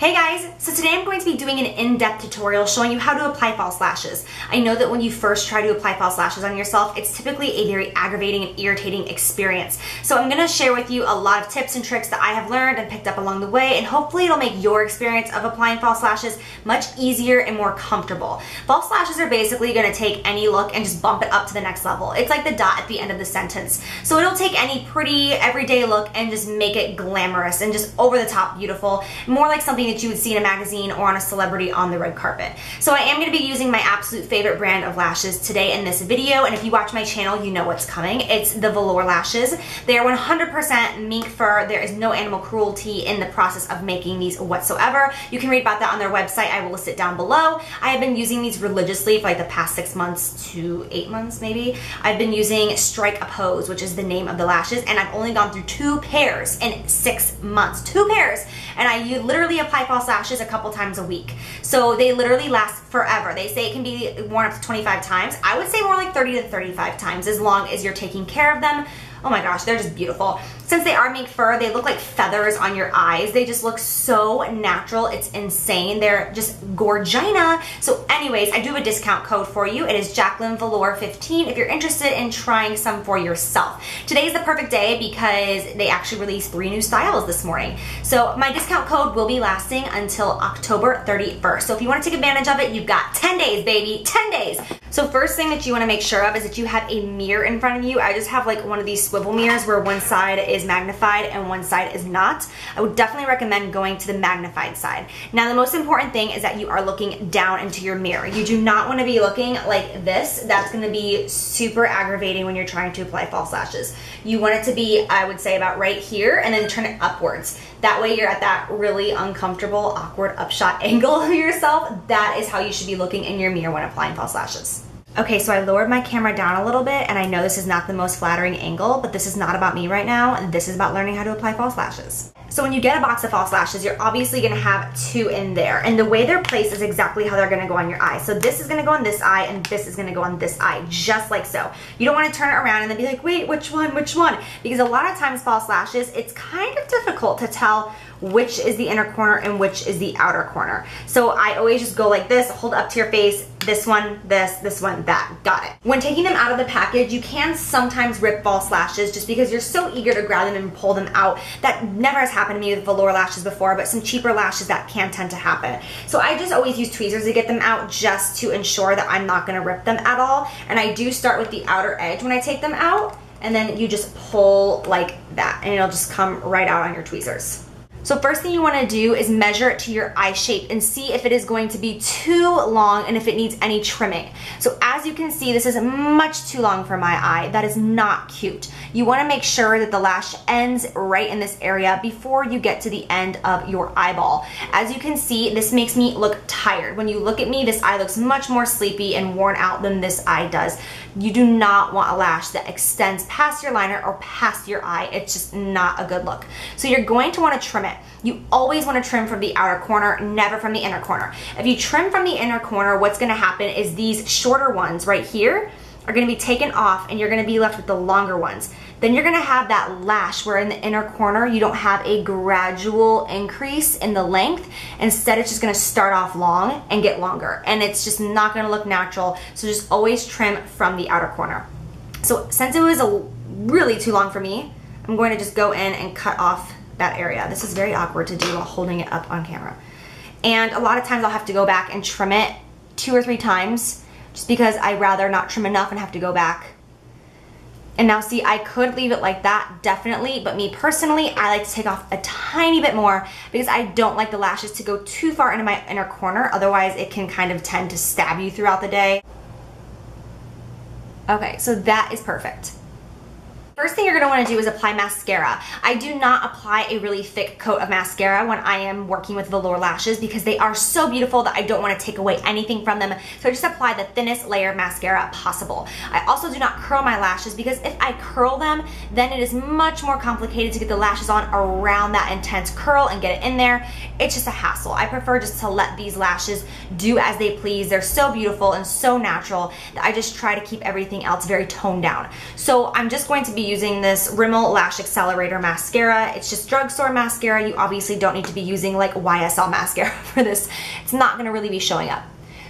Hey guys, so today I'm going to be doing an in-depth tutorial showing you how to apply false lashes. I know that when you first try to apply false lashes on yourself, it's typically a very aggravating and irritating experience. So I'm going to share with you a lot of tips and tricks that I have learned and picked up along the way, and hopefully it'll make your experience of applying false lashes much easier and more comfortable. False lashes are basically going to take any look and just bump it up to the next level. It's like the dot at the end of the sentence. So it'll take any pretty everyday look and just make it glamorous and just over the top beautiful, more like something that you would see in a magazine or on a celebrity on the red carpet. So I am going to be using my absolute favorite brand of lashes today in this video, and if you watch my channel, you know what's coming. It's the Velour lashes. They are 100% mink fur. There is no animal cruelty in the process of making these whatsoever. You can read about that on their website. I will list it down below. I have been using these religiously for like the past 6 months to 8 months maybe. I've been using Strike a Pose, which is the name of the lashes, and I've only gone through 2 pairs in 6 months. 2 pairs, and I literally apply false lashes a couple times a week. So they literally last forever. They say it can be worn up to 25 times. I would say more like 30 to 35 times as long as you're taking care of them. Oh my gosh, they're just beautiful. Since they are mink fur, they look like feathers on your eyes. They just look so natural. It's insane. They're just gorgina. So anyways, I do have a discount code for you. It is Jacqueline Velour 15 if you're interested in trying some for yourself. Today is the perfect day because they actually released 3 new styles this morning. So my discount code will be lasting until October 31st. So if you want to take advantage of it, you've got 10 days, baby, 10 days. So first thing that you want to make sure of is that you have a mirror in front of you. I just have like one of these swivel mirrors where one side is magnified and one side is not. I would definitely recommend going to the magnified side. Now the most important thing is that you are looking down into your mirror. You do not want to be looking like this. That's going to be super aggravating when you're trying to apply false lashes. You want it to be, I would say, about right here, and then turn it upwards. That way you're at that really uncomfortable, awkward upshot angle of yourself. That is how you should be looking in your mirror when applying false lashes. Okay, so I lowered my camera down a little bit, and I know this is not the most flattering angle, but this is not about me right now. This is about learning how to apply false lashes. So when you get a box of false lashes, you're obviously gonna have 2 in there, and the way they're placed is exactly how they're gonna go on your eye. So this is gonna go on this eye, and this is gonna go on this eye, just like so. You don't wanna turn it around and then be like, wait, which one, which one? Because a lot of times false lashes, it's kind of difficult to tell which is the inner corner and which is the outer corner. So I always just go like this, hold up to your face, this one, this one, that. Got it. When taking them out of the package, you can sometimes rip false lashes just because you're so eager to grab them and pull them out. That never has happened to me with Velour lashes before, but some cheaper lashes that can tend to happen. So I just always use tweezers to get them out just to ensure that I'm not gonna rip them at all. And I do start with the outer edge when I take them out, and then you just pull like that, and it'll just come right out on your tweezers. So first thing you want to do is measure it to your eye shape and see if it is going to be too long and if it needs any trimming. So as you can see, this is much too long for my eye. That is not cute. You want to make sure that the lash ends right in this area before you get to the end of your eyeball. As you can see, this makes me look tired. When you look at me, this eye looks much more sleepy and worn out than this eye does. You do not want a lash that extends past your liner or past your eye. It's just not a good look. So you're going to want to trim it. You always want to trim from the outer corner, never from the inner corner. If you trim from the inner corner, what's going to happen is these shorter ones right here are going to be taken off, and you're going to be left with the longer ones. Then you're going to have that lash where in the inner corner you don't have a gradual increase in the length. Instead, it's just going to start off long and get longer, and it's just not going to look natural. So just always trim from the outer corner. So since it was really too long for me, I'm going to just go in and cut off that area. This is very awkward to do while holding it up on camera. And a lot of times I'll have to go back and trim it 2 or 3 times just because I'd rather not trim enough and have to go back. And now see, I could leave it like that, definitely, but me personally, I like to take off a tiny bit more because I don't like the lashes to go too far into my inner corner. Otherwise, it can kind of tend to stab you throughout the day. Okay, so that is perfect. First thing you're going to want to do is apply mascara. I do not apply a really thick coat of mascara when I am working with Velour lashes because they are so beautiful that I don't want to take away anything from them. So I just apply the thinnest layer of mascara possible. I also do not curl my lashes because if I curl them, then it is much more complicated to get the lashes on around that intense curl and get it in there. It's just a hassle. I prefer just to let these lashes do as they please. They're so beautiful and so natural that I just try to keep everything else very toned down. So I'm just going to be using this Rimmel Lash Accelerator mascara. It's just drugstore mascara. You obviously don't need to be using like YSL mascara for this. It's not gonna really be showing up.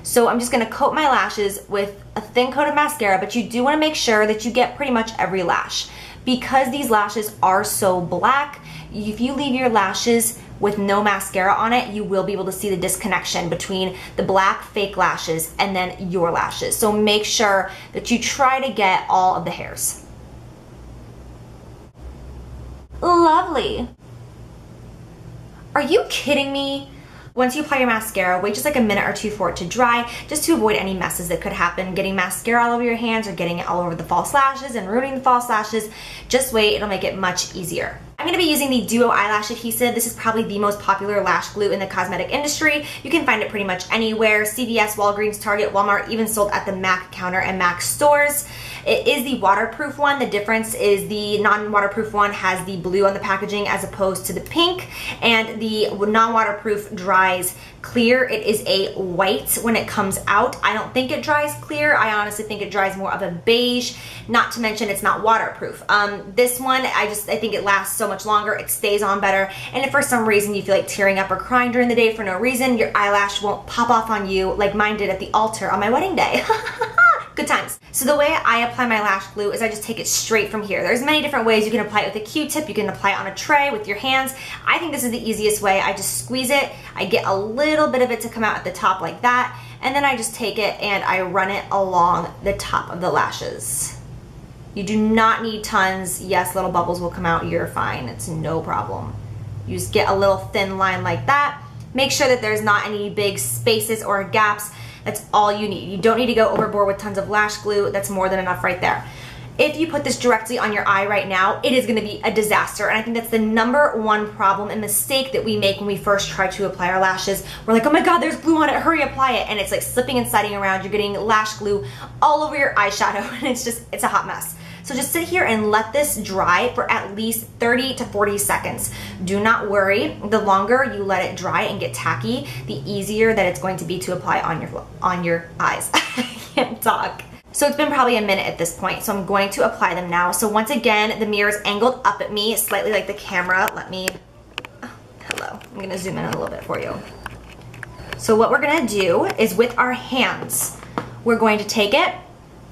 So I'm just gonna coat my lashes with a thin coat of mascara, but you do wanna make sure that you get pretty much every lash. Because these lashes are so black, if you leave your lashes with no mascara on it, you will be able to see the disconnection between the black fake lashes and then your lashes. So make sure that you try to get all of the hairs. Lovely. Are you kidding me? Once you apply your mascara, wait just like a minute or two for it to dry, just to avoid any messes that could happen, getting mascara all over your hands or getting it all over the false lashes and ruining the false lashes. Just wait, it'll make it much easier. I'm gonna be using the Duo Eyelash Adhesive. This is probably the most popular lash glue in the cosmetic industry. You can find it pretty much anywhere, CVS, Walgreens, Target, Walmart, even sold at the MAC counter and MAC stores. It is the waterproof one. The difference is the non-waterproof one has the blue on the packaging as opposed to the pink, and the non-waterproof dries clear. It is a white when it comes out. I don't think it dries clear. I honestly think it dries more of a beige, not to mention it's not waterproof. This one, I think it lasts so much longer. It stays on better, and if for some reason you feel like tearing up or crying during the day for no reason, your eyelash won't pop off on you like mine did at the altar on my wedding day. Good times. So the way I apply my lash glue is I just take it straight from here. There's many different ways. You can apply it with a Q-tip, you can apply it on a tray with your hands. I think this is the easiest way. I just squeeze it, I get a little bit of it to come out at the top like that, and then I just take it and I run it along the top of the lashes. You do not need tons. Yes, little bubbles will come out, you're fine, it's no problem. You just get a little thin line like that. Make sure that there's not any big spaces or gaps. That's all you need. You don't need to go overboard with tons of lash glue. That's more than enough right there. If you put this directly on your eye right now, it is gonna be a disaster. And I think that's the #1 problem and mistake that we make when we first try to apply our lashes. We're like, oh my God, there's glue on it, hurry, apply it. And it's like slipping and sliding around. You're getting lash glue all over your eyeshadow, and it's a hot mess. So just sit here and let this dry for at least 30 to 40 seconds. Do not worry, the longer you let it dry and get tacky, the easier that it's going to be to apply on your eyes. I can't talk. So it's been probably a minute at this point, so I'm going to apply them now. So once again, the mirror is angled up at me, slightly like the camera. Hello, I'm gonna zoom in a little bit for you. So what we're gonna do is with our hands, we're going to take it,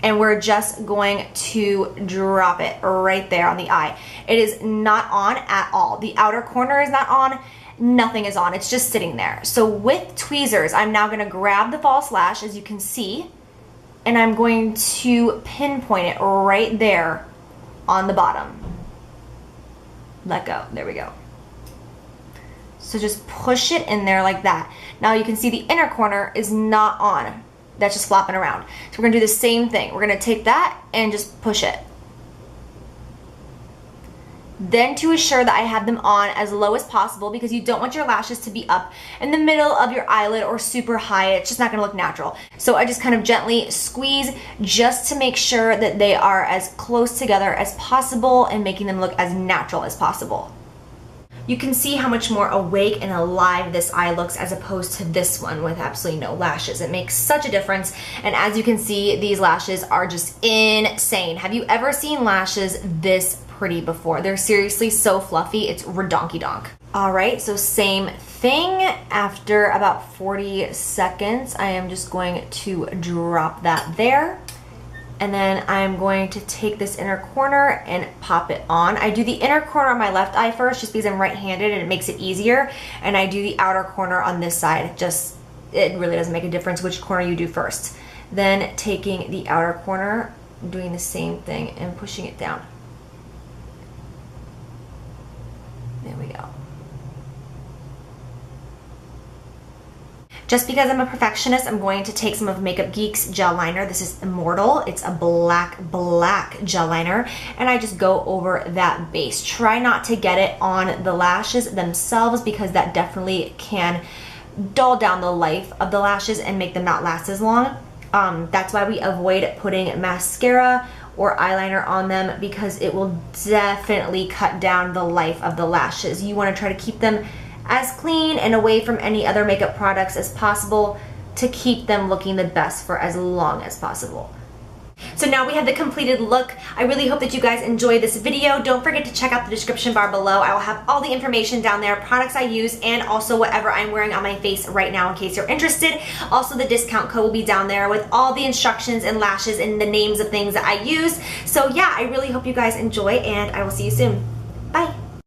and we're just going to drop it right there on the eye. It is not on at all. The outer corner is not on, nothing is on, it's just sitting there. So with tweezers, I'm now gonna grab the false lash, as you can see, and I'm going to pinpoint it right there on the bottom. Let go, there we go. So just push it in there like that. Now you can see the inner corner is not on. That's just flopping around. So we're gonna do the same thing. We're gonna take that and just push it. Then to assure that I have them on as low as possible, because you don't want your lashes to be up in the middle of your eyelid or super high. It's just not gonna look natural. So I just kind of gently squeeze just to make sure that they are as close together as possible and making them look as natural as possible. You can see how much more awake and alive this eye looks as opposed to this one with absolutely no lashes. It makes such a difference, and as you can see, these lashes are just insane. Have you ever seen lashes this pretty before? They're seriously so fluffy, it's redonky-donk. All right, so same thing. After about 40 seconds, I am just going to drop that there. And then I'm going to take this inner corner and pop it on. I do the inner corner on my left eye first just because I'm right-handed and it makes it easier. And I do the outer corner on this side. It really doesn't make a difference which corner you do first. Then taking the outer corner, doing the same thing and pushing it down. There we go. Just because I'm a perfectionist, I'm going to take some of Makeup Geek's gel liner. This is Immortal. It's a black gel liner, and I just go over that base. Try not to get it on the lashes themselves because that definitely can dull down the life of the lashes and make them not last as long. That's why we avoid putting mascara or eyeliner on them, because it will definitely cut down the life of the lashes. You want to try to keep them as clean and away from any other makeup products as possible to keep them looking the best for as long as possible. So now we have the completed look. I really hope that you guys enjoy this video. Don't forget to check out the description bar below. I will have all the information down there, products I use, and also whatever I'm wearing on my face right now in case you're interested. Also, the discount code will be down there with all the instructions and lashes and the names of things that I use. So yeah, I really hope you guys enjoy, and I will see you soon.